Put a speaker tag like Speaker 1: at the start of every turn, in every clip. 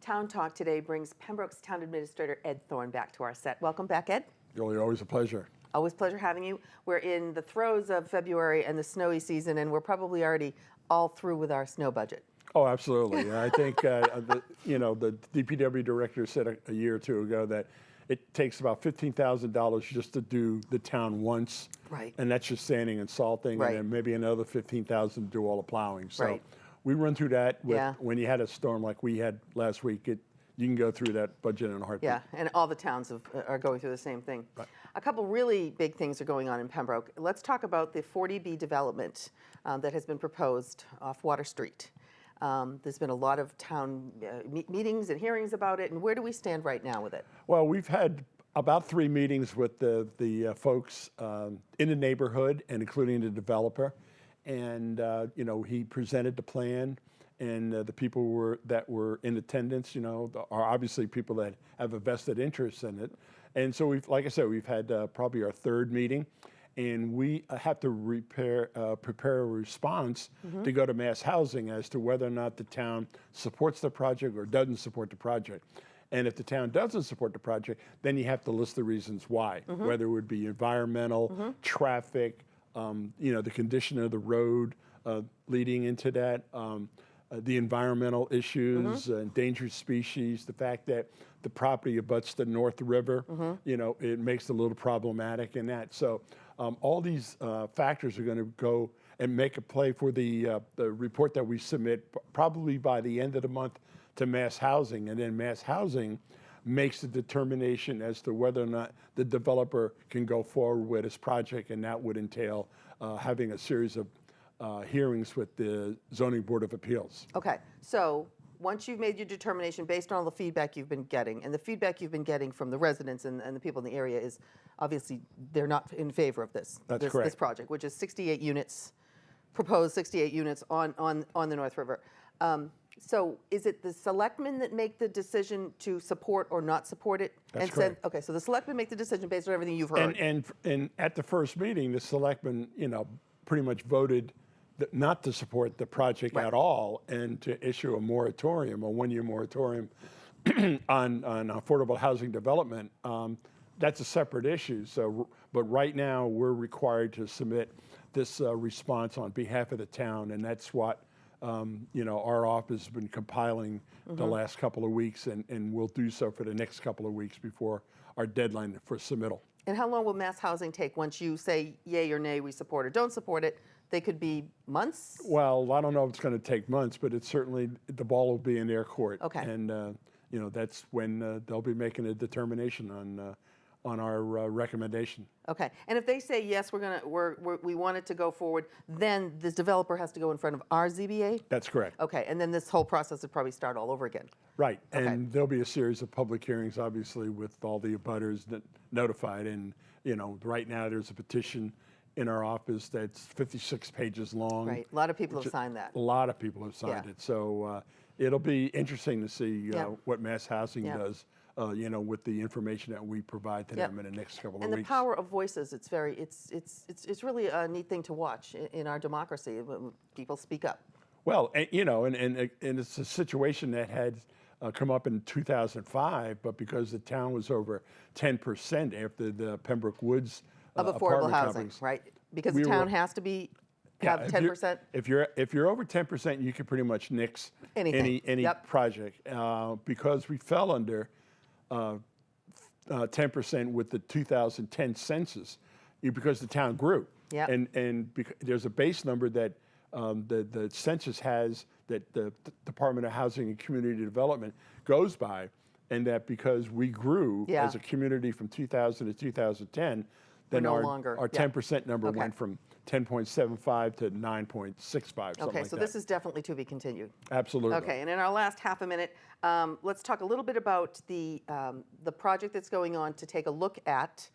Speaker 1: Town Talk today brings Pembroke's Town Administrator Ed Thorne back to our set. Welcome back, Ed.
Speaker 2: Julie, always a pleasure.
Speaker 1: Always a pleasure having you. We're in the throes of February and the snowy season, and we're probably already all through with our snow budget.
Speaker 2: Oh, absolutely. I think the DPW director said a year or two ago that it takes about $15,000 just to do the town once,
Speaker 1: right?
Speaker 2: And that's just sanding and salting,
Speaker 1: right.
Speaker 2: And then maybe another $15,000 to do all the plowing. So
Speaker 1: right.
Speaker 2: we run through that. When you had a storm like we had last week, you can go through that budget in a heartbeat.
Speaker 1: Yeah, and all the towns are going through the same thing.
Speaker 2: Right.
Speaker 1: A couple really big things are going on in Pembroke. Let's talk about the 40B development that has been proposed off Water Street. There's been a lot of town meetings and hearings about it, and where do we stand right now with it?
Speaker 2: Well, we've had about 3 meetings with the folks in the neighborhood, and including the developer. And he presented the plan, and the people that were in attendance, are obviously people that have a vested interest in it. And so like I said, we've had probably our 3rd meeting, and we have to prepare a response to go to mass housing as to whether or not the town supports the project or doesn't support the project. And if the town doesn't support the project, then you have to list the reasons why, whether it would be environmental, traffic, the condition of the road leading into that, the environmental issues, endangered species, the fact that the property abuts the North River, it makes it a little problematic in that. So all these factors are going to go and make a play for the report that we submit probably by the end of the month to mass housing, and then mass housing makes the determination as to whether or not the developer can go forward with his project, and that would entail having a series of hearings with the Zoning Board of Appeals.
Speaker 1: Okay, so once you've made your determination based on all the feedback you've been getting, and the feedback you've been getting from the residents and the people in the area is obviously they're not in favor of this.
Speaker 2: That's correct.
Speaker 1: This project, which is 68 units, proposed 68 units on the North River. So is it the selectmen that make the decision to support or not support it?
Speaker 2: That's correct.
Speaker 1: Okay, so the selectmen make the decision based on everything you've heard.
Speaker 2: And at the first meeting, the selectmen, pretty much voted not to support the project at all, and to issue a moratorium, a 1-year moratorium on affordable housing development. That's a separate issue. So, but right now we're required to submit this response on behalf of the town, and that's what our office has been compiling the last couple of weeks, and we'll do so for the next couple of weeks before our deadline for submittal.
Speaker 1: And how long will mass housing take once you say yay or nay, we support or don't support it? They could be months?
Speaker 2: Well, I don't know if it's going to take months, but it's certainly, the ball will be in their court.
Speaker 1: Okay.
Speaker 2: And, that's when they'll be making a determination on our recommendation.
Speaker 1: Okay. And if they say, yes, we want it to go forward, then this developer has to go in front of our ZBA?
Speaker 2: That's correct.
Speaker 1: Okay. And then this whole process would probably start all over again?
Speaker 2: Right.
Speaker 1: Okay.
Speaker 2: And there'll be a series of public hearings, obviously, with all the abutters notified. And, right now there's a petition in our office that's 56 pages long.
Speaker 1: Right. A lot of people have signed that.
Speaker 2: A lot of people have signed it. So it'll be interesting to see what mass housing does, with the information that we provide to them in the next couple of weeks.
Speaker 1: And the power of voices, it's really a neat thing to watch in our democracy when people speak up.
Speaker 2: Well, and it's a situation that had come up in 2005, but because the town was over 10% after the Pembroke Woods
Speaker 1: of affordable housing, right? Because the town has to have 10%.
Speaker 2: If you're over 10%, you can pretty much nix any project. Because we fell under 10% with the 2010 census, because the town grew.
Speaker 1: Yep.
Speaker 2: And there's a base number that the census has, that the Department of Housing and Community Development goes by, and that because we grew as a community from 2000 to 2010, then our 10% number went from 10.75 to 9.65.
Speaker 1: Okay, so this is definitely to be continued.
Speaker 2: Absolutely.
Speaker 1: Okay, and in our last half a minute, let's talk a little bit about the project that's going on to take a look at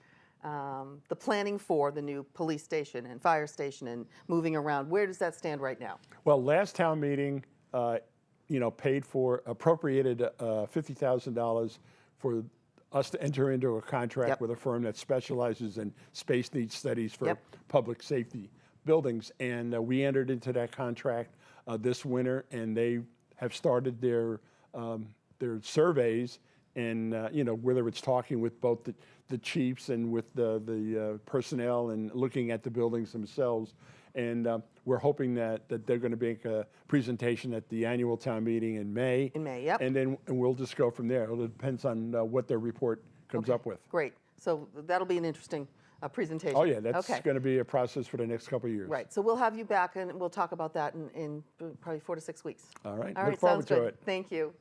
Speaker 1: the planning for the new police station and fire station and moving around. Where does that stand right now?
Speaker 2: Well, last town meeting, appropriated $50,000 for us to enter into a contract with a firm that specializes in space needs studies for public safety buildings. And we entered into that contract this winter, and they have started their their surveys, and you know, whether it's talking with both the chiefs and with the personnel and looking at the buildings themselves. And we're hoping that they're going to make a presentation at the annual town meeting in May.
Speaker 1: In May, yep.
Speaker 2: And then we'll just go from there. It depends on what their report comes up with.
Speaker 1: Great. So that'll be an interesting presentation.
Speaker 2: Oh yeah, that's
Speaker 1: okay.
Speaker 2: going to be a process for the next couple of years.
Speaker 1: Right. So we'll have you back and we'll talk about that in probably 4 to 6 weeks.
Speaker 2: All right.
Speaker 1: All
Speaker 2: Look
Speaker 1: right.
Speaker 2: forward
Speaker 1: Sounds
Speaker 2: to
Speaker 1: good.
Speaker 2: it.
Speaker 1: Thank you.